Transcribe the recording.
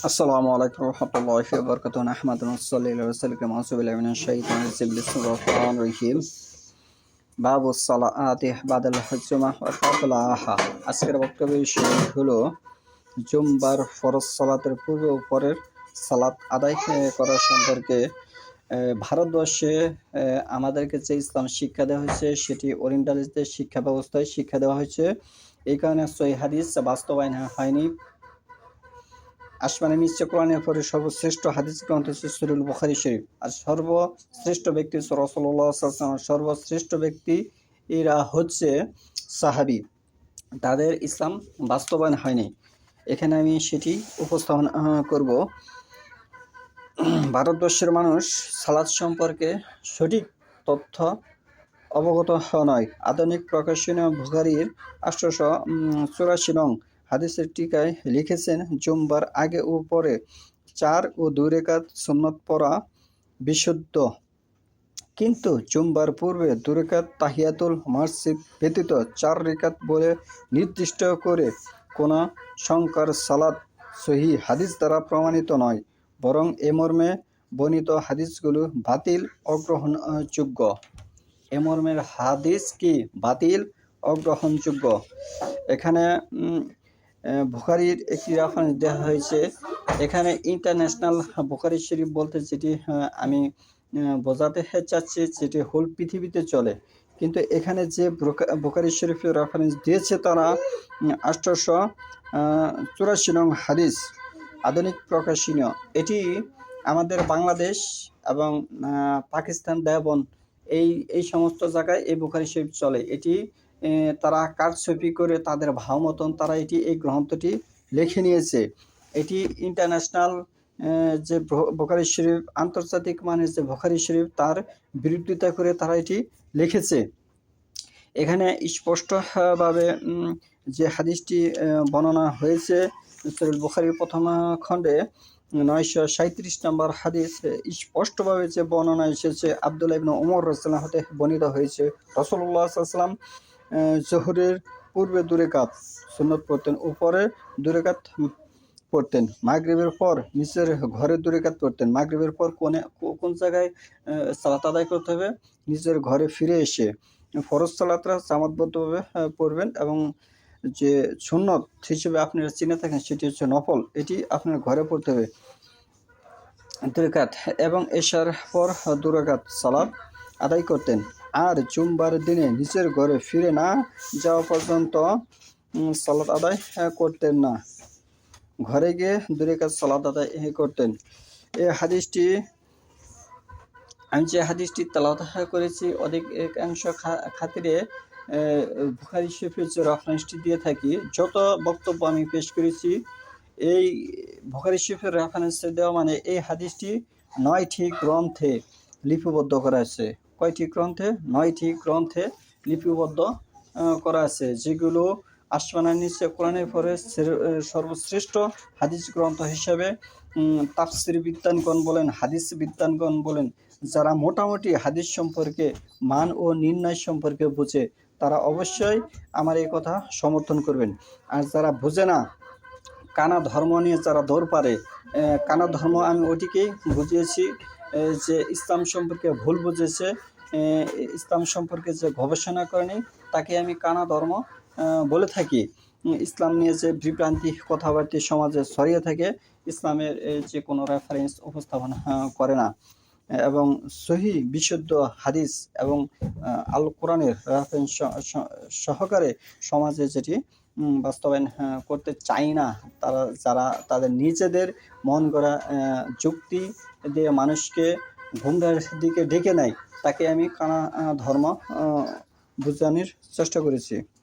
আসসালামু আলাইকুম রহমতুল্লাহি ওয়া বারাকাতুহু নাহমাদুহু ওয়া নুসাল্লি আলা রাসূলিল আউযু বিল্লাহি মিনাশ শাইতানির রাজিম বিসমিল্লাহির রহমানির রহিম বাবুস সালাতি বাদাল জুমআহ ওয়া ফাদলাহা। আজকের বক্তব্যের বিষয় হলো জুমবার ফরজ সালাতের পূর্বে ও পরের সালাত আদায় করা সম্পর্কে। ভারতবর্ষে আমাদেরকে যে ইসলাম শিক্ষা দেওয়া হয়েছে সেটি ওরিয়েন্টালিস্টদের শিক্ষা ব্যবস্থায় শিক্ষা দেওয়া হয়েছে। এই কারণে সহিহ হাদিস বাস্তবায়ন হয়নি। আসমানে নিশ্চয় কোরআনের পরে সর্বশ্রেষ্ঠ হাদিস গ্রন্থ হচ্ছে সহিহুল বুখারী শরীফ। আর সর্বশ্রেষ্ঠ ব্যক্তি রাসূলুল্লাহ সাল্লাল্লাহু আলাইহি ওয়াসাল্লাম। সর্বশ্রেষ্ঠ ব্যক্তি এরা হচ্ছে সাহাবী। তাদের ইসলাম বাস্তবায়ন হয়নি। এখানে আমি সেটি উপস্থাপন করব। ভারতবর্ষের মানুষ সালাত সম্পর্কে সঠিক তথ্য অবগত নয়। আধুনিক প্রকাশনীয় বুখারীর 884 নং হাদিসের টিকায় লিখেছেন, জুমবার আগে ও পরে 4 ও 2 রাকাত সুন্নত পড়া বিশুদ্ধ, কিন্তু জুমবার পূর্বে 2 রাকাত তাহিয়াতুল মসজিদ ব্যতীত 4 রাকাত বলে নির্দিষ্ট করে কোনো সংখ্যার সালাত সহিহ হাদিস দ্বারা প্রমাণিত নয়, বরং এ মর্মে বর্ণিত হাদিসগুলো বাতিল অগ্রহণযোগ্য। এ মর্মের হাদিস কি বাতিল অগ্রহণযোগ্য। এখানে বুখারীর একটি রেফারেন্স দেওয়া হয়েছে। এখানে ইন্টারন্যাশনাল বুখারী শরীফ বলতে যেটি আমি বোঝাতে চাচ্ছি, যেটি হোল পৃথিবীতে চলে, কিন্তু এখানে যে বুখারী শরীফের রেফারেন্স দিয়েছে তারা 884 নং হাদিস, আধুনিক প্রকাশনীয়। এটি আমাদের বাংলাদেশ এবং পাকিস্তান, দেওবন্দ এই সমস্ত জায়গায় এই বুখারী শরীফ চলে। এটি তারা কারচুপি করে তাদের ভাব মতন তারা এই গ্রন্থটি লিখে নিয়েছে। এটি ইন্টারন্যাশনাল যে বুখারী শরীফ, আন্তর্জাতিক মানের যে বুখারী শরীফ, তার বিরোধিতা করে তারা এটি লিখেছে। এখানে স্পষ্টভাবে যে হাদিসটি বর্ণনা হয়েছে সহিহ বুখারীর প্রথম খণ্ডে 937 নম্বর হাদিস, স্পষ্টভাবে যে বর্ণনা এসেছে আব্দুল্লাহ ইবনে ওমর রাদিয়াল্লাহু হতে বর্ণিত হয়েছে, রাসূলুল্লাহ সাল্লাল্লাহু আলাইহি ওয়াসাল্লাম জোহরের পূর্বে 2 রাকাত সুন্নত পড়তেন, উপরে 2 রাকাত পড়তেন। মাগরিবের পর নিচের ঘরে 2 রাকাত পড়তেন। মাগরিবের পর কোন জায়গায় সালাত আদায় করতে হবে? নিজের ঘরে ফিরে এসে ফরজ সালাতরা জামাতবদ্ধভাবে পড়বেন, এবং যে সুন্নত হিসেবে আপনারা চিনে থাকেন সেটি হচ্ছে নফল, এটি আপনার ঘরে পড়তে হবে 2 রাকাত, এবং এশার পর 2 রাকাত সালাত আদায় করতেন। আর জুমবার দিনে নিজের ঘরে ফিরে না যাওয়া পর্যন্ত সালাত আদায় করতেন না, ঘরে গিয়ে 2 রাকাত সালাত আদায় করতেন। এই হাদিসটি আমি যে হাদিসটি তেলাওয়াত করেছি অধিকাংশ খাতিরে বুখারী শরীফের যে রেফারেন্সটি দিয়ে থাকি, যত বক্তব্য আমি পেশ করেছি এই বুখারী শরীফের রেফারেন্স দেওয়া মানে এই হাদিসটি 9টি গ্রন্থে লিপিবদ্ধ করা আছে। কয়টি গ্রন্থে? 9টি গ্রন্থে লিপিবদ্ধ করা আছে, যেগুলো আসমানের নিচে কোরআনের পরে সর্বশ্রেষ্ঠ হাদিস গ্রন্থ হিসেবে তাফসির বিদ্বানগণ বলেন, হাদিস বিদ্বানগণ বলেন, যারা মোটামুটি হাদিস সম্পর্কে মান ও নির্ণয় সম্পর্কে বোঝে তারা অবশ্যই আমার এই কথা সমর্থন করবেন। আর যারা বোঝে না, কানা ধর্ম নিয়ে যারা দৌড় পারে, কানা ধর্ম আমি ওটিকেই বুঝিয়েছি যে ইসলাম সম্পর্কে ভুল বুঝেছে, ইসলাম সম্পর্কে যে গবেষণা করেনি তাকে আমি কানা ধর্ম বলে থাকি। ইসলাম নিয়ে যে বিভ্রান্তি কথাবার্তা সমাজে ছড়িয়ে থাকে, ইসলামের যে কোনো রেফারেন্স উপস্থাপন করে না, এবং সহিহ বিশুদ্ধ হাদিস এবং আল কোরআনের রেফারেন্স সহকারে সমাজে যেটি বাস্তবায়ন করতে চায় না, যারা তাদের নিজেদের মন গড়া যুক্তি দিয়ে মানুষকে গুমরাহির দিকে ডেকে নেয়, তাকে আমি কানা ধর্ম বোঝানোর চেষ্টা করেছি।